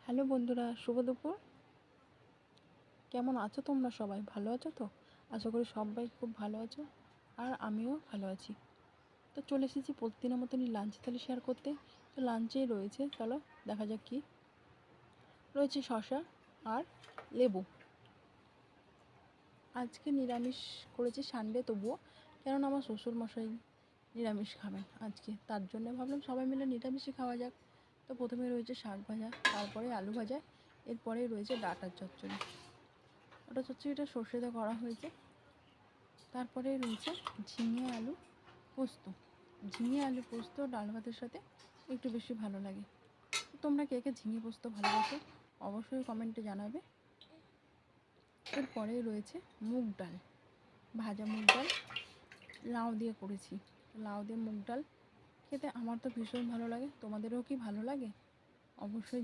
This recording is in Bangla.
হ্যালো বন্ধুরা, শুভ দুপুর। কেমন আছো তোমরা? সবাই ভালো আছো তো? আশা করি সবাই খুব ভালো আছো, আর আমিও ভালো আছি। তো চলে এসেছি প্রতিদিনের মতনই লাঞ্চ তাহলে শেয়ার করতে। তো লাঞ্চেই রয়েছে, চলো দেখা যাক কি রয়েছে। শসা আর লেবু। আজকে নিরামিষ করেছি, সানডে তবুও, কেননা আমার শ্বশুরমশাই নিরামিষ খাবেন আজকে, তার জন্য ভাবলাম সবাই মিলে নিরামিষই খাওয়া যাক। তো প্রথমে রয়েছে শাক ভাজা, তারপরে আলু ভাজা, এরপরে রয়েছে ডাঁটার চচ্চড়ি। ওটা চচ্চড়িটা সর্ষে দিয়ে করা হয়েছে। তারপরে রয়েছে ঝিঙে আলু পোস্ত। ঝিঙে আলু পোস্ত ডাল ভাতের সাথে একটু বেশি ভালো লাগে। তোমরা কে কে ঝিঙে পোস্ত ভালোবাসো অবশ্যই কমেন্টে জানাবে। এরপরে রয়েছে মুগ ডাল, ভাজা মুগ ডাল লাউ দিয়ে করেছি। লাউ দিয়ে মুগ ডাল খেতে আমার তো ভীষণ ভালো লাগে, তোমাদেরও কি ভালো লাগে অবশ্যই